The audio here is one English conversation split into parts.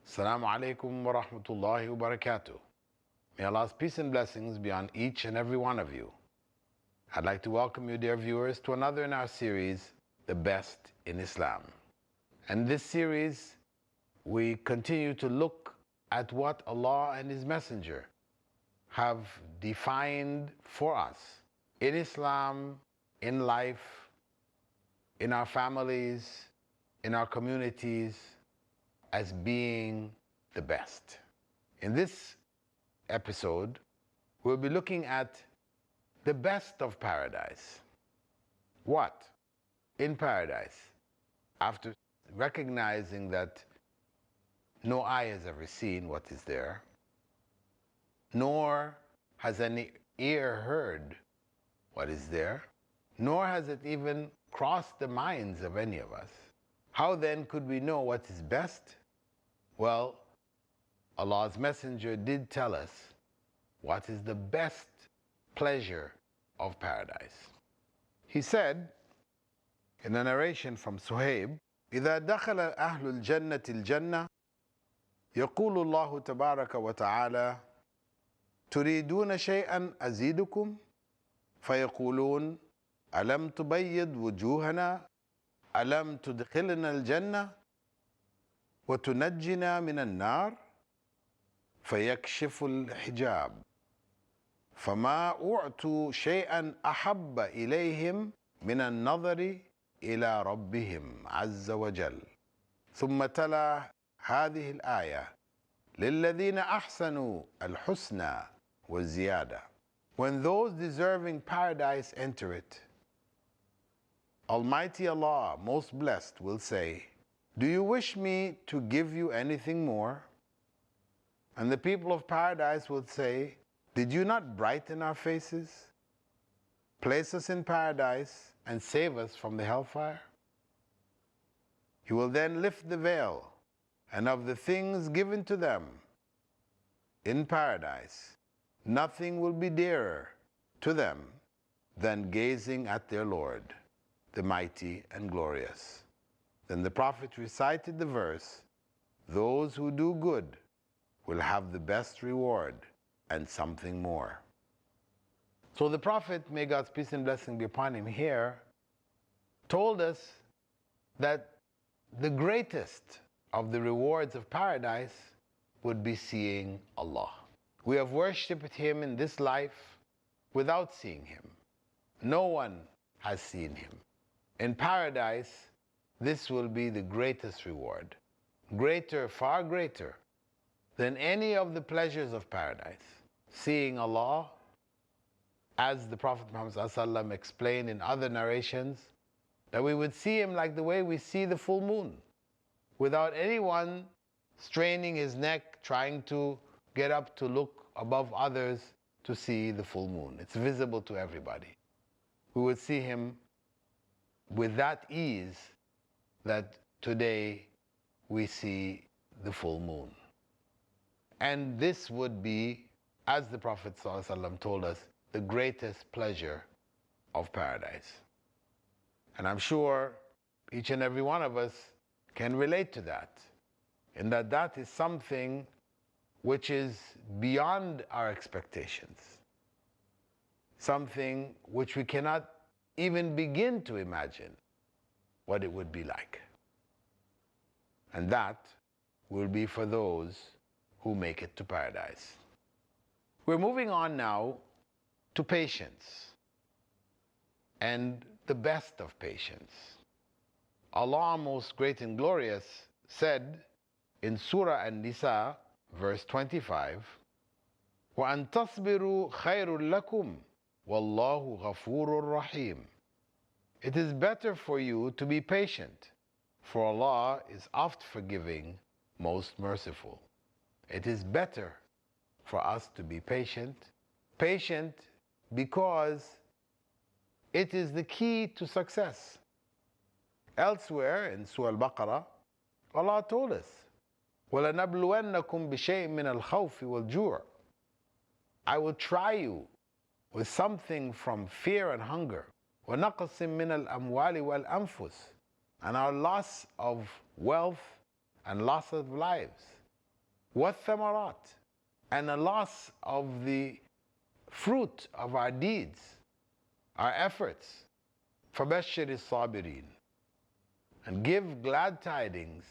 Assalamu alaikum wa rahmatullahi wa barakatuh. May Allah's peace and blessings be on each and every one of you. I'd like to welcome you, dear viewers, to another in our series, The Best in Islam. And this series, we continue to look at what Allah and His Messenger have defined for us in Islam, in life, in our families, in our communities, as being the best. In this episode, we'll be looking at the best of paradise. What? In paradise, after recognizing that no eye has ever seen what is there, nor has any ear heard what is there, nor has it even crossed the minds of any of us. How then could we know what is best? Well, Allah's Messenger did tell us what is the best pleasure of paradise. He said in a narration from Suhaib, إذا دخل أهل الجنة الجنة يقول الله تبارك وتعالى تريدون شيئا أزيدكم فيقولون ألم تبيض وجوهنا ألم تدخلنا الجنة وتنجنا من النار فيكشف الحجاب فما أعطوا شيئا أحب إليهم من النظر إلى ربهم عز وجل ثم تلا هذه الآية للذين أحسنوا الحسنى والزيادة. When those deserving paradise enter it, Almighty Allah, most blessed, will say, do you wish me to give you anything more? And the people of paradise will say, did you not brighten our faces, place us in paradise, and save us from the hellfire? He will then lift the veil, and of the things given to them in paradise, nothing will be dearer to them than gazing at their Lord, the mighty and glorious. Then the Prophet recited the verse, those who do good will have the best reward and something more. So the Prophet, may God's peace and blessing be upon him, here told us that the greatest of the rewards of paradise would be seeing Allah. We have worshipped Him in this life without seeing Him. No one has seen Him. In paradise, this will be the greatest reward, greater, far greater than any of the pleasures of paradise. Seeing Allah, as the Prophet Muhammad ﷺ explained in other narrations, that we would see Him like the way we see the full moon, without anyone straining his neck, trying to get up to look above others to see the full moon. It's visible to everybody. We would see Him with that ease that today we see the full moon. And this would be, as the Prophet ﷺ told us, the greatest pleasure of paradise. And I'm sure each and every one of us can relate to that, in that that is something which is beyond our expectations, something which we cannot even begin to imagine what it would be like. And that will be for those who make it to paradise. We're moving on now to patience and the best of patience. Allah, most great and glorious, said in Surah an-Nisa, verse 25, وَأَن تَصْبِرُوا خَيْرٌ لَكُمْ وَاللَّهُ غَفُورٌ رَحِيمٌ. It is better for you to be patient, for Allah is oft-forgiving, most merciful. It is better for us to be patient because it is the key to success. Elsewhere in Surah Al-Baqarah, Allah told us, وَلَنَبْلُوَنَّكُمْ بِشَيْءٍ مِّنَ الْخَوْفِ وَالْجُوعِ. I will try you with something from fear and hunger, وَنَقْصٍ مِّنَ الْأَمْوَالِ وَالْأَنفُسِ, and our loss of wealth and loss of lives. وَالثَّمَرَاتِ, and a loss of the fruit of our deeds, our efforts. فَبَشِّرِ الصَّابِرِينَ, and give glad tidings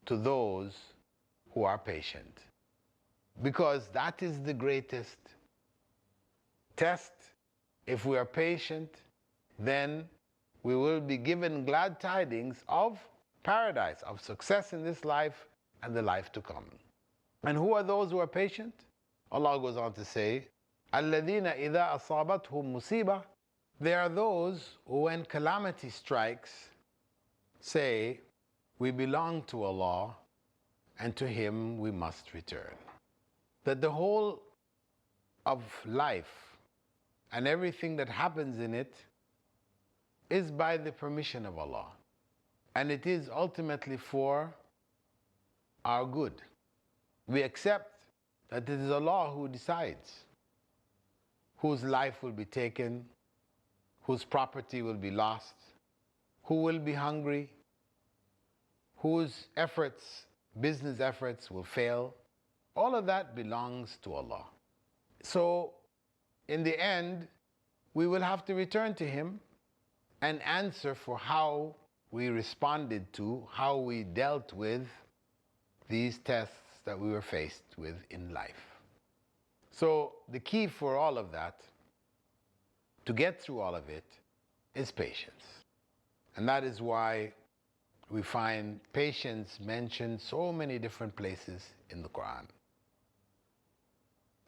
to those who are patient. Because that is the greatest test. If we are patient, then we will be given glad tidings of paradise, of success in this life and the life to come. And who are those who are patient? Allah goes on to say, الَّذِينَ إِذَا أَصَابَتْهُمْ مُصِيبَةٌ, they are those who, when calamity strikes, say, we belong to Allah and to Him we must return. That the whole of life and everything that happens in it is by the permission of Allah. And it is ultimately for our good. We accept that it is Allah who decides whose life will be taken, whose property will be lost, who will be hungry, whose efforts, business efforts will fail. All of that belongs to Allah. So, in the end, we will have to return to Him and answer for how we responded to, how we dealt with these tests that we were faced with in life. So, the key for all of that, to get through all of it, is patience. And that is why we find patience mentioned so many different places in the Quran.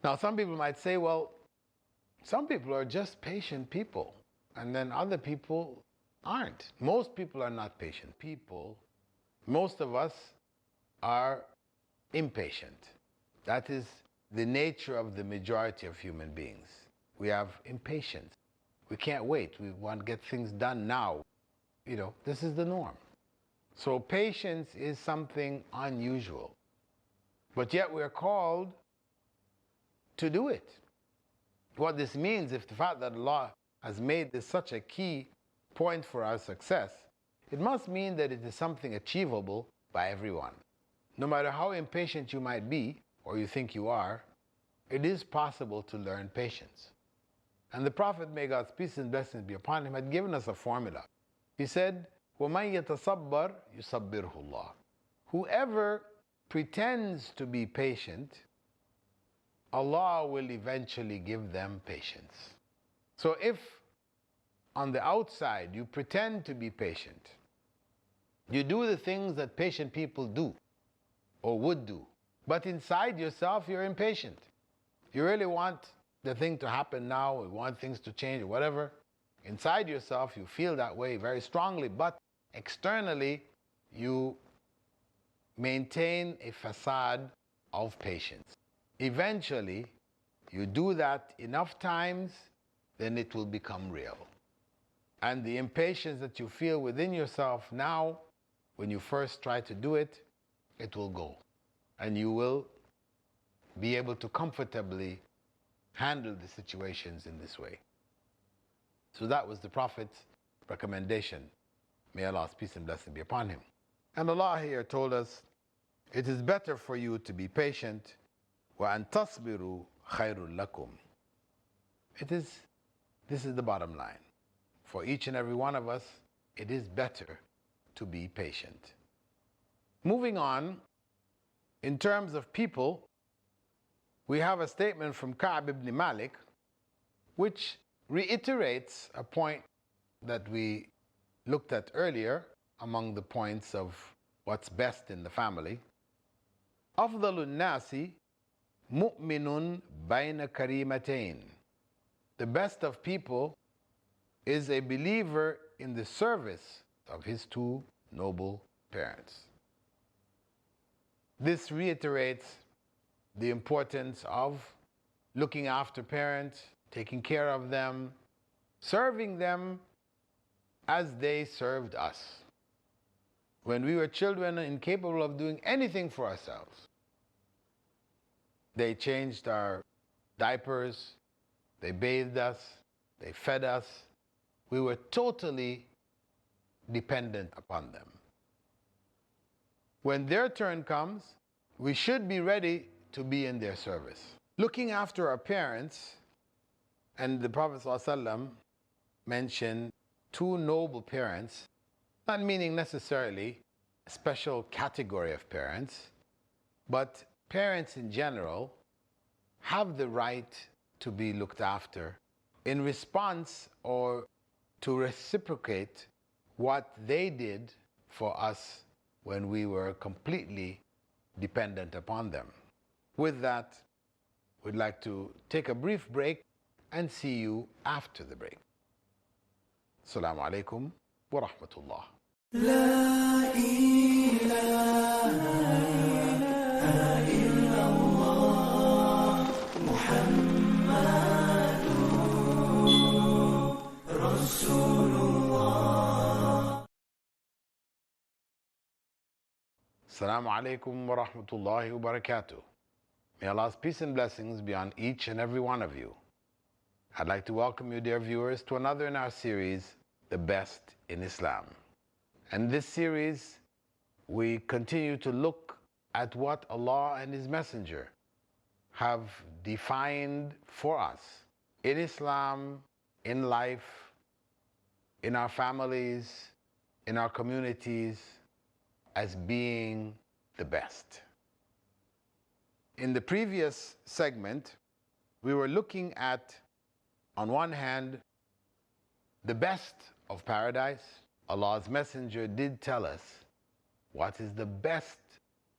Now, some people might say, well, some people are just patient people, and then other people aren't. Most people are not patient people. Most of us are impatient. That is the nature of the majority of human beings. We have impatience. We can't wait. We want to get things done now. You know, this is the norm. So patience is something unusual. But yet we are called to do it. What this means, if the fact that Allah has made this such a key point for our success, it must mean that it is something achievable by everyone. No matter how impatient you might be, or you think you are, it is possible to learn patience. And the Prophet, may God's peace and blessings be upon him, had given us a formula. He said, وَمَنْ يَتَصَبَّرْ يُصَبِّرْهُ اللَّهُ. Whoever pretends to be patient, Allah will eventually give them patience. So if on the outside you pretend to be patient, you do the things that patient people do or would do, but inside yourself you're impatient. You really want the thing to happen now, you want things to change or whatever. Inside yourself you feel that way very strongly, but externally you maintain a facade of patience. Eventually, you do that enough times, then it will become real. And the impatience that you feel within yourself now, when you first try to do it, it will go. And you will be able to comfortably handle the situations in this way. So that was the Prophet's recommendation. May Allah's peace and blessing be upon him. And Allah here told us, it is better for you to be patient, وَأَن تَصْبِرُوا خَيْرٌ لَكُمْ. This is the bottom line. For each and every one of us, it is better to be patient. Moving on, in terms of people, we have a statement from Ka'b ibn Malik, which reiterates a point that we looked at earlier among the points of what's best in the family. أفضل الناس مؤمن بين كريمتين. The best of people is a believer in the service of his two noble parents. This reiterates the importance of looking after parents, taking care of them, serving them as they served us. When we were children incapable of doing anything for ourselves, they changed our diapers, they bathed us, they fed us. We were totally dependent upon them. When their turn comes, we should be ready to be in their service. Looking after our parents, and the Prophet ﷺ mentioned two noble parents, not meaning necessarily a special category of parents, but parents in general have the right to be looked after in response or to reciprocate what they did for us when we were completely dependent upon them. With that, we'd like to take a brief break and see you after the break. Assalamu alaikum wa rahmatullah. La ilaha illallah Muhammadur Rasulullah. Assalamu alaikum wa rahmatullahi wa barakatuh. May Allah's peace and blessings be on each and every one of you. I'd like to welcome you, dear viewers, to another in our series, The Best in Islam. And this series, we continue to look at what Allah and His Messenger have defined for us in Islam, in life, in our families, in our communities, as being the best. In the previous segment, we were looking at, on one hand, the best of paradise. Allah's Messenger did tell us what is the best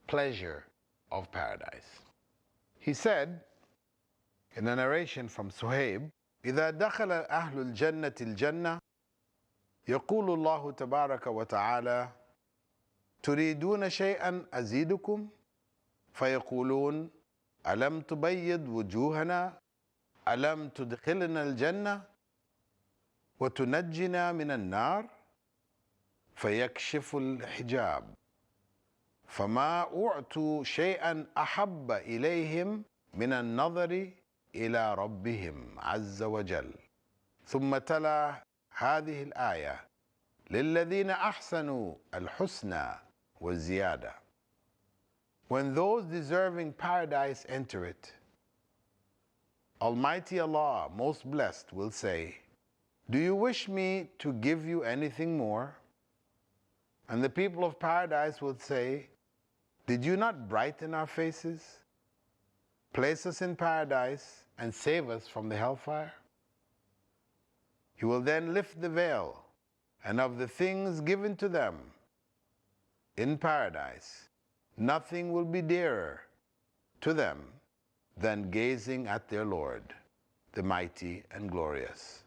pleasure of paradise. He said, in a narration from Suhaib, إذا دخل أهل الجنة الجنة يقول الله تبارك وتعالى تريدون شيئا أزيدكم فيقولون ألم تبيض وجوهنا ألم تدخلنا الجنة وتنجنا من النار فيكشف الحجاب فما أعطوا شيئا أحب إليهم من النظر إلى ربهم عز وجل. ثم تلا هذه الآية للذين أحسنوا الحسنى والزيادة. When those deserving paradise enter it, Almighty Allah, most blessed, will say, do you wish me to give you anything more? And the people of paradise will say, did you not brighten our faces, place us in paradise, and save us from the hellfire? He will then lift the veil, and of the things given to them in paradise, nothing will be dearer to them than gazing at their Lord, the mighty and glorious.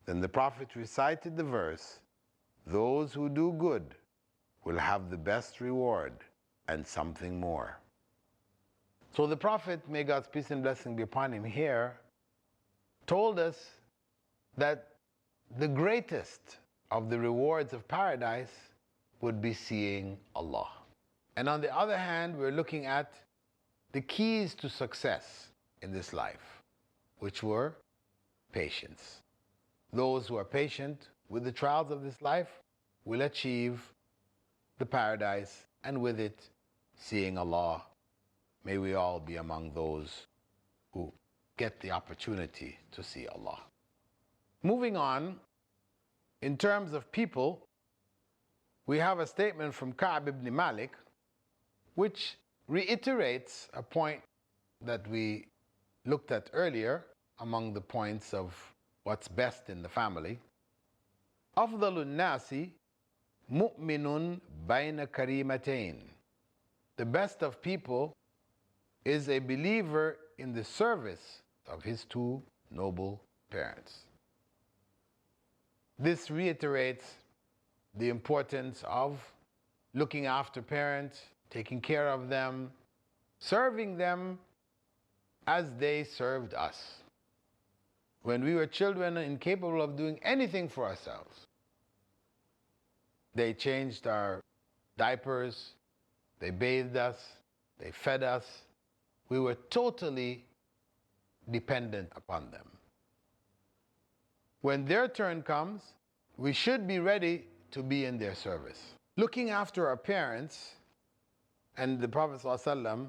Then the Prophet recited the verse, those who do good will have the best reward and something more. So the Prophet, may God's peace and blessing be upon him, here told us that the greatest of the rewards of paradise would be seeing Allah. And on the other hand, we're looking at the keys to success in this life, which were patience. Those who are patient with the trials of this life will achieve the paradise, and with it, seeing Allah. May we all be among those who get the opportunity to see Allah. Moving on, in terms of people, we have a statement from Ka'b ibn Malik, which reiterates a point that we looked at earlier among the points of what's best in the family. أفضل الناس مؤمن بين كريمتين. The best of people is a believer in the service of his two noble parents. This reiterates the importance of looking after parents, taking care of them, serving them as they served us. When we were children incapable of doing anything for ourselves, they changed our diapers, they bathed us, they fed us. We were totally dependent upon them. When their turn comes, we should be ready to be in their service. Looking after our parents And the Prophet ﷺ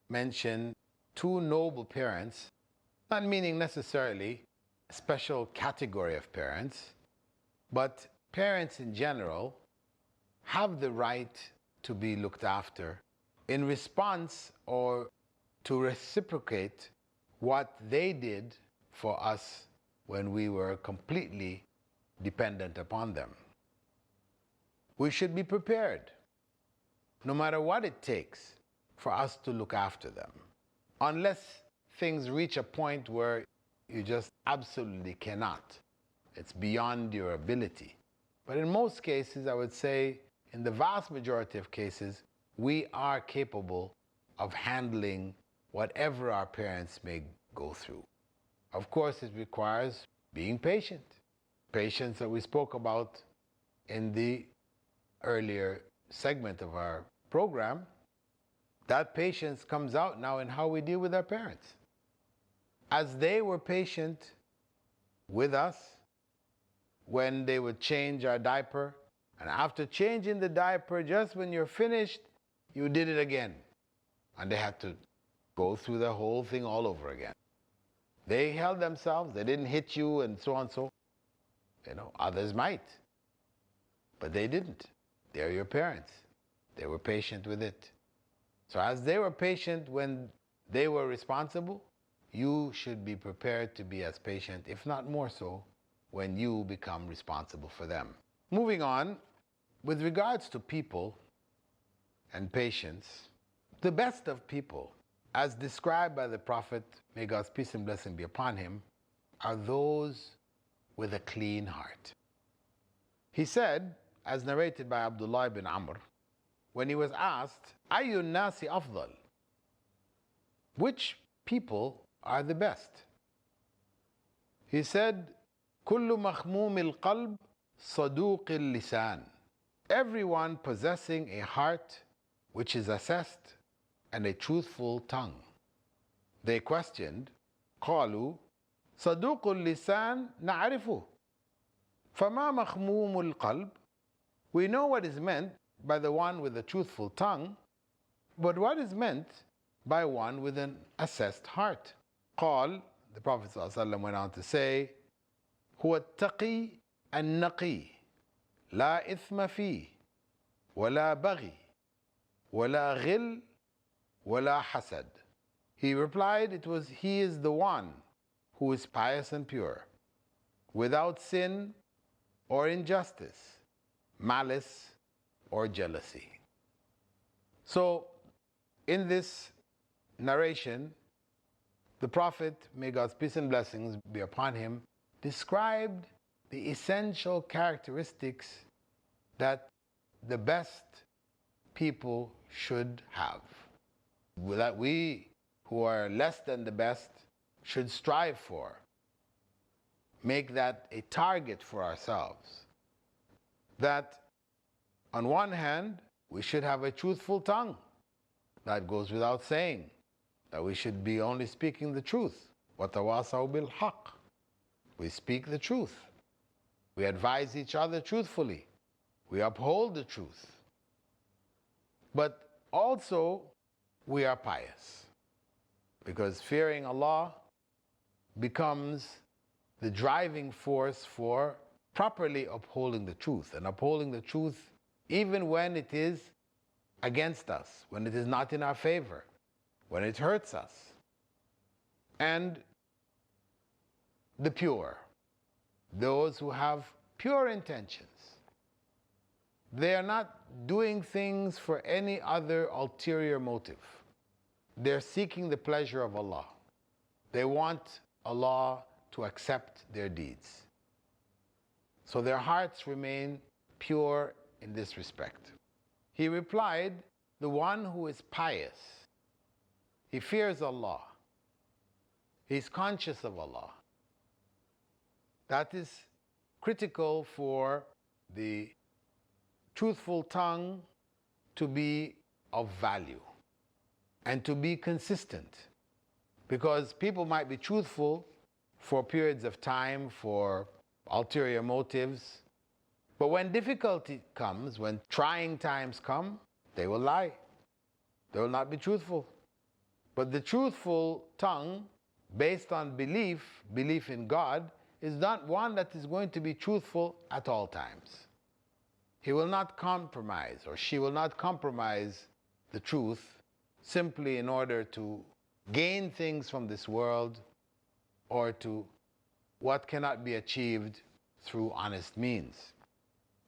mentioned two noble parents, not meaning necessarily a special category of parents, but parents in general have the right to be looked after in response or to reciprocate what they did for us when we were completely dependent upon them. We should be prepared, no matter what it takes, for us to look after them, unless things reach a point where you just absolutely cannot. It's beyond your ability. But in most cases, I would say, in the vast majority of cases, we are capable of handling whatever our parents may go through. Of course, it requires being patient. Patience that we spoke about in the earlier segment of our program. That patience comes out now in how we deal with our parents. As they were patient with us when they would change our diaper, and after changing the diaper, just when you're finished, you did it again. And they had to go through the whole thing all over again. They held themselves, they didn't hit you and so on, so. Others might, but they didn't. They're your parents. They were patient with it. So as they were patient when they were responsible, you should be prepared to be as patient, if not more so, when you become responsible for them. Moving on, with regards to people and patience, the best of people, as described by the Prophet, may God's peace and blessing be upon him, are those with a clean heart. He said, as narrated by Abdullah ibn Amr, when he was asked, Ayyu an-Nasi afdal? Which people are the best? He said, Kullu makhmum al-qalb saduq al-lisan. Everyone possessing a heart which is assessed and a truthful tongue. They questioned, قالوا صدوق اللسان نعرفه فما مخموم القلب. We know what is meant by the one with a truthful tongue, but what is meant by one with an assessed heart? قال, the Prophet ﷺ went on to say, هو التقي النقي لا إثم فيه ولا بغي ولا غل ولا حسد. He replied, he is the one who is pious and pure, without sin or injustice, malice or jealousy. So, in this narration, the Prophet, may God's peace and blessings be upon him, described the essential characteristics that the best people should have, that we who are less than the best should strive for. Make that a target for ourselves. That on one hand, we should have a truthful tongue. That goes without saying. That we should be only speaking the truth. وَتَوَاصَوْا بِالْحَقِّ. We speak the truth. We advise each other truthfully. We uphold the truth. But also, we are pious. Because fearing Allah becomes the driving force for properly upholding the truth. And upholding the truth even when it is against us, when it is not in our favor, when it hurts us. And the pure, those who have pure intentions. They are not doing things for any other ulterior motive. They're seeking the pleasure of Allah. They want Allah to accept their deeds. So their hearts remain pure in this respect. He replied, the one who is pious, he fears Allah. He's conscious of Allah. That is critical for the truthful tongue to be of value and to be consistent. Because people might be truthful for periods of time, for ulterior motives, but when difficulty comes, when trying times come, they will lie. They will not be truthful. But the truthful tongue, based on belief in God, is not one that is going to be truthful at all times. He will not compromise, or she will not compromise the truth simply in order to gain things from this world or to what cannot be achieved through honest means.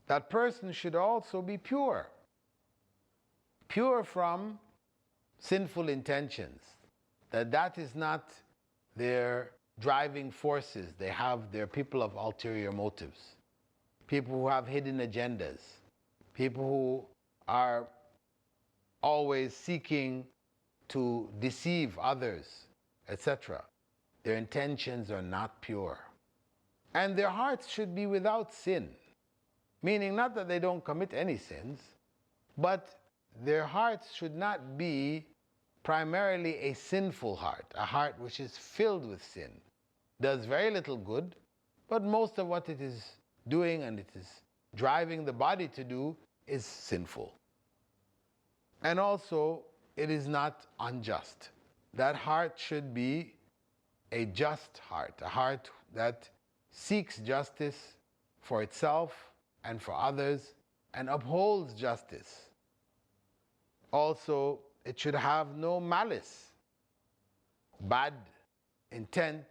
That person should also be pure from sinful intentions, that is not their driving forces. They're people of ulterior motives, people who have hidden agendas, people who are always seeking to deceive others, etc. Their intentions are not pure. And their hearts should be without sin, meaning not that they don't commit any sins, but their hearts should not be primarily a sinful heart, a heart which is filled with sin, does very little good, but most of what it is doing and it is driving the body to do is sinful. And also, it is not unjust. That heart should be a just heart, a heart that seeks justice for itself and for others and upholds justice. Also, it should have no malice, bad intent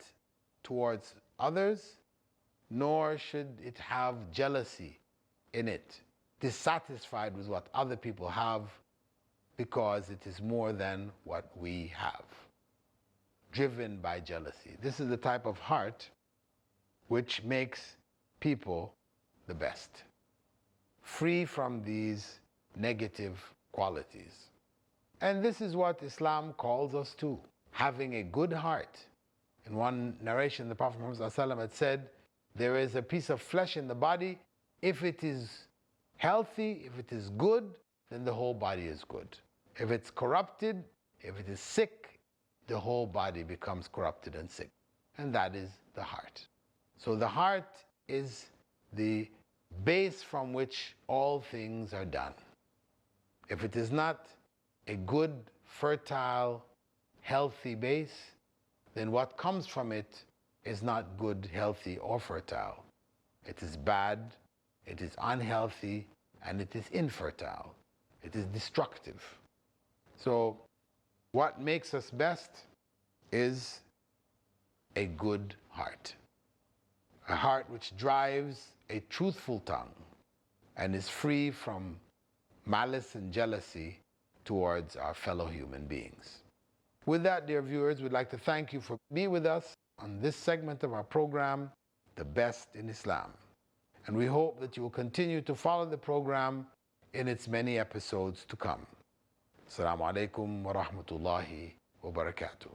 towards others, nor should it have jealousy in it, dissatisfied with what other people have because it is more than what we have, driven by jealousy. This is the type of heart which makes people the best, free from these negative qualities. And this is what Islam calls us to, having a good heart. In one narration, the Prophet Muhammad ﷺ had said, there is a piece of flesh in the body. If it is healthy, if it is good, then the whole body is good. If it's corrupted, if it is sick, the whole body becomes corrupted and sick. And that is the heart. So the heart is the base from which all things are done. If it is not a good, fertile, healthy base, then what comes from it is not good, healthy, or fertile. It is bad, it is unhealthy, and it is infertile. It is destructive. So what makes us best is a good heart. A heart which drives a truthful tongue and is free from malice and jealousy towards our fellow human beings. With that, dear viewers, we'd like to thank you for being with us on this segment of our program, The Best in Islam. And we hope that you will continue to follow the program in its many episodes to come. Assalamu alaikum wa rahmatullahi wa barakatuh.